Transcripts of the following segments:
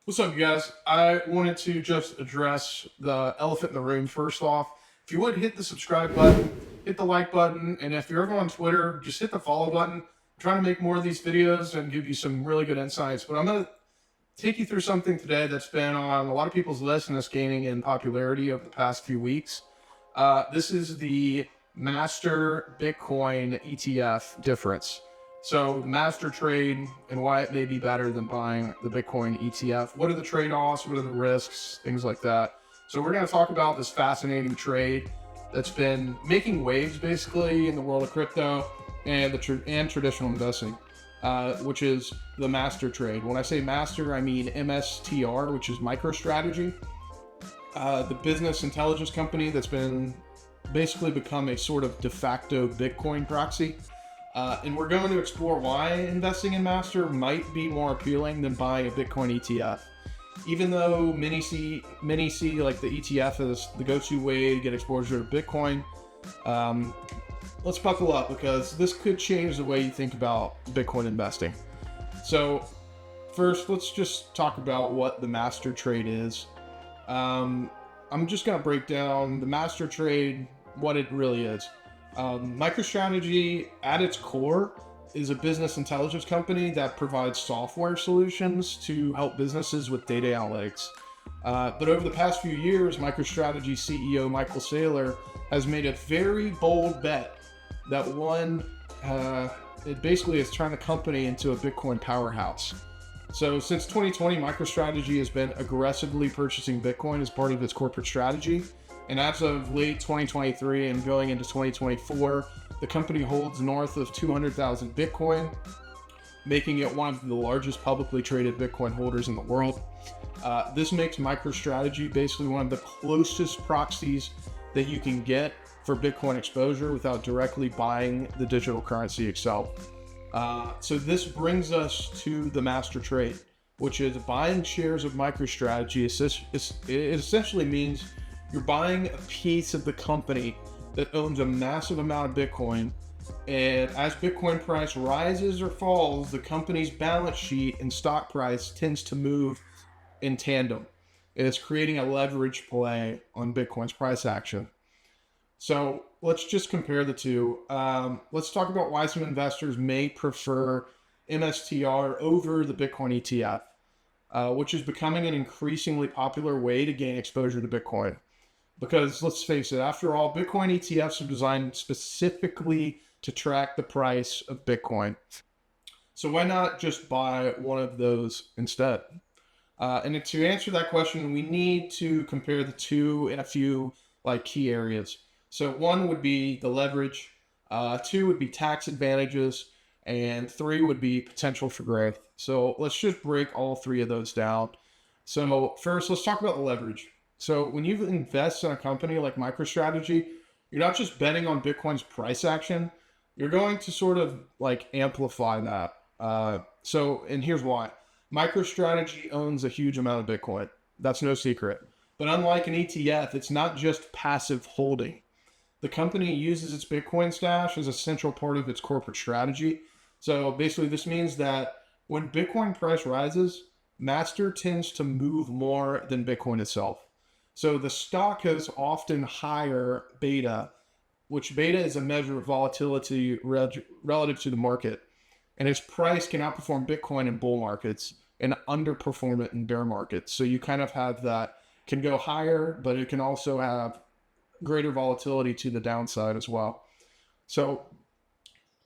What's up, you guys? I wanted to just address the elephant in the room first off. If you would hit the subscribe button, hit the like button, and if you're ever on Twitter, just hit the follow button. I'm trying to make more of these videos and give you some really good insights. But I'm going to take you through something today that's been on a lot of people's lists and it's gaining in popularity over the past few weeks. This is the Master Bitcoin ETF difference. So the master trade and why it may be better than buying the Bitcoin ETF. What are the trade-offs? What are the risks? Things like that. So we're going to talk about this fascinating trade that's been making waves basically in the world of crypto and traditional investing, which is the master trade. When I say master, I mean MSTR, which is MicroStrategy, the business intelligence company that's been basically become a sort of de facto Bitcoin proxy. And we're going to explore why investing in Master might be more appealing than buying a Bitcoin ETF. Even though many see like the ETF as the go-to way to get exposure to Bitcoin, let's buckle up because this could change the way you think about Bitcoin investing. So first, let's just talk about what the Master Trade is. I'm just going to break down the Master Trade, what it really is. MicroStrategy, at its core, is a business intelligence company that provides software solutions to help businesses with data analytics. But over the past few years, MicroStrategy CEO Michael Saylor has made a very bold bet that it basically is turning the company into a Bitcoin powerhouse. So since 2020, MicroStrategy has been aggressively purchasing Bitcoin as part of its corporate strategy. And as of late 2023 and going into 2024, the company holds north of 200,000 Bitcoin, making it one of the largest publicly traded Bitcoin holders in the world. This makes MicroStrategy basically one of the closest proxies that you can get for Bitcoin exposure without directly buying the digital currency itself. So this brings us to the master trade, which is buying shares of MicroStrategy. It essentially means you're buying a piece of the company that owns a massive amount of Bitcoin. And as Bitcoin price rises or falls, the company's balance sheet and stock price tends to move in tandem. It's creating a leverage play on Bitcoin's price action. So let's just compare the two. Let's talk about why some investors may prefer MSTR over the Bitcoin ETF, which is becoming an increasingly popular way to gain exposure to Bitcoin. Because let's face it, after all, Bitcoin ETFs are designed specifically to track the price of Bitcoin. So why not just buy one of those instead? And to answer that question, we need to compare the two in a few key areas. So one would be the leverage, two would be tax advantages, and three would be potential for growth. So let's just break all three of those down. So first, let's talk about the leverage. So when you invest in a company like MicroStrategy, you're not just betting on Bitcoin's price action, you're going to sort of amplify that. And here's why. MicroStrategy owns a huge amount of Bitcoin. That's no secret. But unlike an ETF, it's not just passive holding. The company uses its Bitcoin stash as a central part of its corporate strategy. So basically this means that when Bitcoin price rises, Master tends to move more than Bitcoin itself. So the stock has often higher beta, which beta is a measure of volatility relative to the market. And its price can outperform Bitcoin in bull markets and underperform it in bear markets. So you kind of have that, can go higher, but it can also have greater volatility to the downside as well. So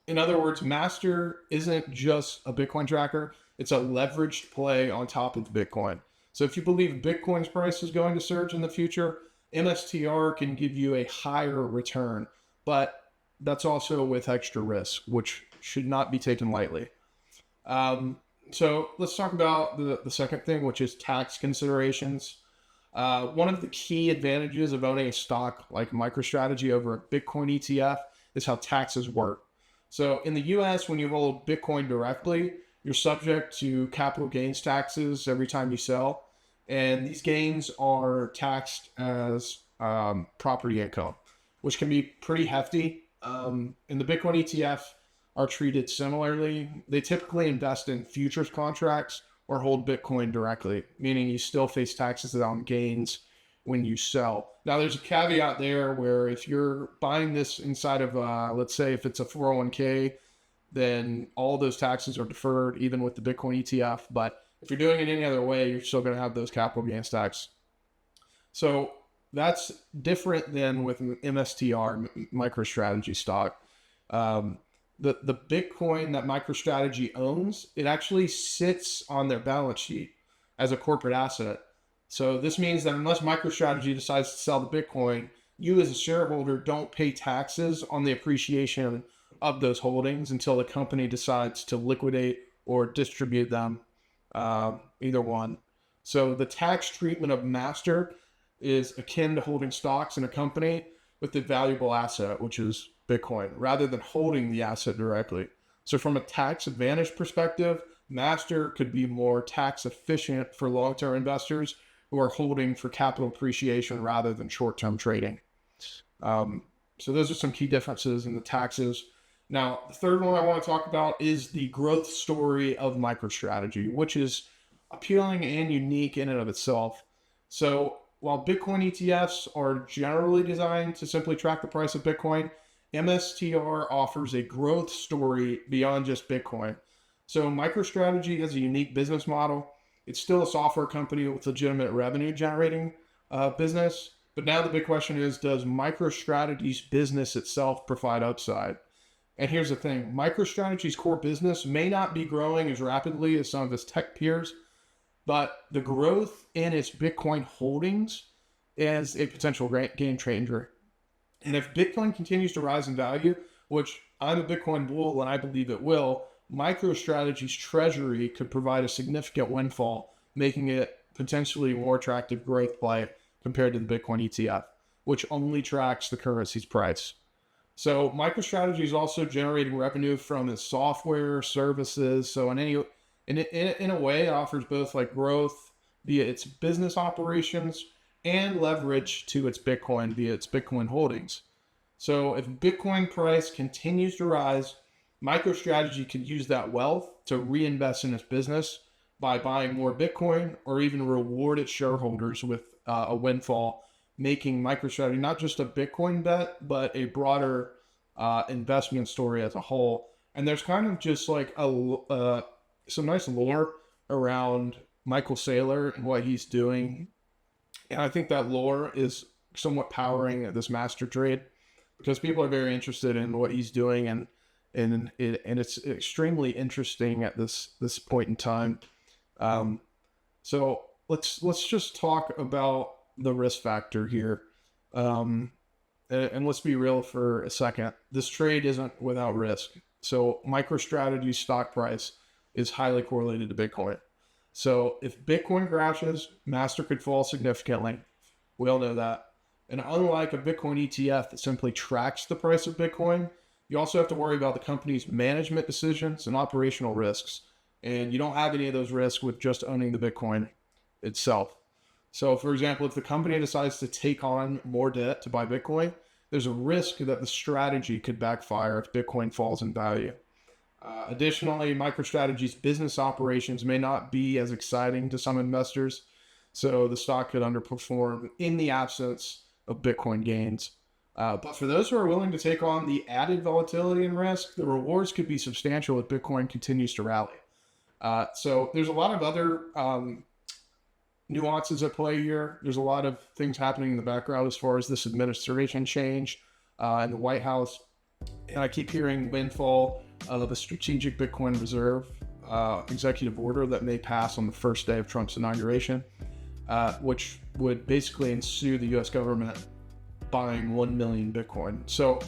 in other words, Master isn't just a Bitcoin tracker, it's a leveraged play on top of Bitcoin. So if you believe Bitcoin's price is going to surge in the future, MSTR can give you a higher return, but that's also with extra risk, which should not be taken lightly. So let's talk about the second thing, which is tax considerations. One of the key advantages of owning a stock like MicroStrategy over a Bitcoin ETF is how taxes work. So in the US, when you hold Bitcoin directly, you're subject to capital gains taxes every time you sell. And these gains are taxed as property income, which can be pretty hefty. And the Bitcoin ETF are treated similarly. They typically invest in futures contracts or hold Bitcoin directly, meaning you still face taxes on gains when you sell. Now, there's a caveat there where if you're buying this inside of, let's say if it's a 401k, then all those taxes are deferred, even with the Bitcoin ETF. But if you're doing it any other way, you're still going to have those capital gains tax. So that's different than with MSTR, MicroStrategy stock. The Bitcoin that MicroStrategy owns, it actually sits on their balance sheet as a corporate asset. So this means that unless MicroStrategy decides to sell the Bitcoin, you as a shareholder don't pay taxes on the appreciation of those holdings until the company decides to liquidate or distribute them, either one. So the tax treatment of master is akin to holding stocks in a company with the valuable asset, which is Bitcoin, rather than holding the asset directly. So from a tax advantage perspective, master could be more tax efficient for long-term investors who are holding for capital appreciation rather than short-term trading. So those are some key differences in the taxes. Now, the third one I want to talk about is the growth story of MicroStrategy, which is appealing and unique in and of itself. So while Bitcoin ETFs are generally designed to simply track the price of Bitcoin, MSTR offers a growth story beyond just Bitcoin. So MicroStrategy has a unique business model. It's still a software company with legitimate revenue generating business. But now the big question is, does MicroStrategy's business itself provide upside? And here's the thing, MicroStrategy's core business may not be growing as rapidly as some of its tech peers, but the growth in its Bitcoin holdings is a potential game changer. And if Bitcoin continues to rise in value, which I'm a Bitcoin bull and I believe it will, MicroStrategy's treasury could provide a significant windfall, making it potentially a more attractive growth play compared to the Bitcoin ETF, which only tracks the currency's price. So MicroStrategy is also generating revenue from its software services. So in a way, it offers both like growth via its business operations and leverage to its Bitcoin via its Bitcoin holdings. So if Bitcoin price continues to rise, MicroStrategy could use that wealth to reinvest in its business by buying more Bitcoin or even reward its shareholders with a windfall, making MicroStrategy not just a Bitcoin bet, but a broader investment story as a whole. And there's kind of just like some nice lore around Michael Saylor and what he's doing. And I think that lore is somewhat powering this master trade because people are very interested in what he's doing, and it's extremely interesting at this point in time. So let's just talk about the risk factor here. And let's be real for a second. This trade isn't without risk. So MicroStrategy's stock price is highly correlated to Bitcoin. So if Bitcoin crashes, master could fall significantly. We all know that. And unlike a Bitcoin ETF that simply tracks the price of Bitcoin, you also have to worry about the company's management decisions and operational risks. And you don't have any of those risks with just owning the Bitcoin itself. So for example, if the company decides to take on more debt to buy Bitcoin, there's a risk that the strategy could backfire if Bitcoin falls in value. Additionally, MicroStrategy's business operations may not be as exciting to some investors, so the stock could underperform in the absence of Bitcoin gains. But for those who are willing to take on the added volatility and risk, the rewards could be substantial if Bitcoin continues to rally. So there's a lot of other nuances at play here. There's a lot of things happening in the background as far as this administration change in the White House. And I keep hearing windfall of a strategic Bitcoin reserve executive order that may pass on the first day of Trump's inauguration, which would basically ensue the U.S. government buying 1 million Bitcoin. So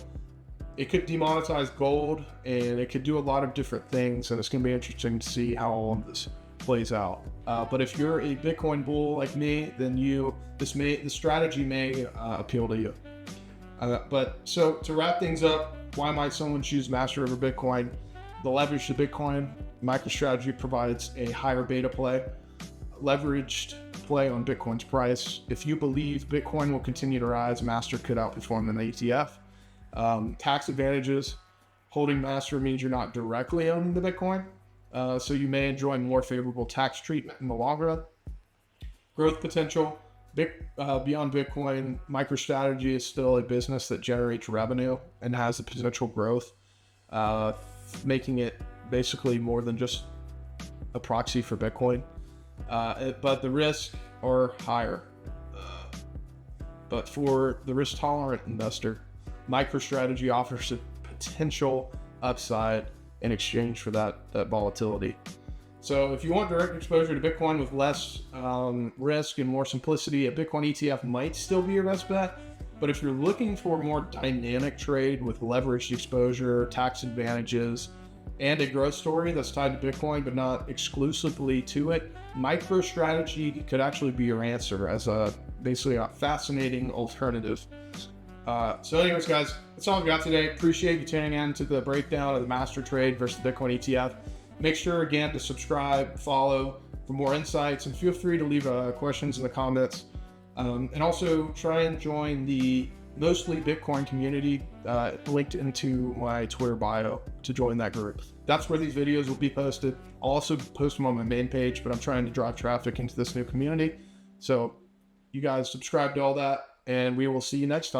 it could demonetize gold, and it could do a lot of different things, and it's going to be interesting to see how all of this plays out. But if you're a Bitcoin bull like me, then the strategy may appeal to you. But so to wrap things up, why might someone choose master over Bitcoin? The leverage to Bitcoin, MicroStrategy provides a higher beta play, leveraged play on Bitcoin's price. If you believe Bitcoin will continue to rise, master could outperform an ETF. Tax advantages, holding master means you're not directly owning the Bitcoin. so you may enjoy more favorable tax treatment in the long run. Growth potential. Beyond Bitcoin, MicroStrategy is still a business that generates revenue and has the potential growth, making it basically more than just a proxy for Bitcoin. But the risks are higher. But for the risk-tolerant investor, MicroStrategy offers a potential upside in exchange for that volatility. So if you want direct exposure to Bitcoin with less risk and more simplicity, a Bitcoin ETF might still be your best bet. But if you're looking for a more dynamic trade with leveraged exposure, tax advantages, and a growth story that's tied to Bitcoin but not exclusively to it, MicroStrategy could actually be your answer as basically a fascinating alternative. So anyways, guys, that's all I've got today. Appreciate you tuning in to the breakdown of the master trade versus the Bitcoin ETF. Make sure, again, to subscribe, follow for more insights, and feel free to leave questions in the comments. And also try and join the Mostly Bitcoin community linked into my Twitter bio to join that group. That's where these videos will be posted. I'll also post them on my main page, but I'm trying to drive traffic into this new community. So you guys subscribe to all that, and we will see you next time.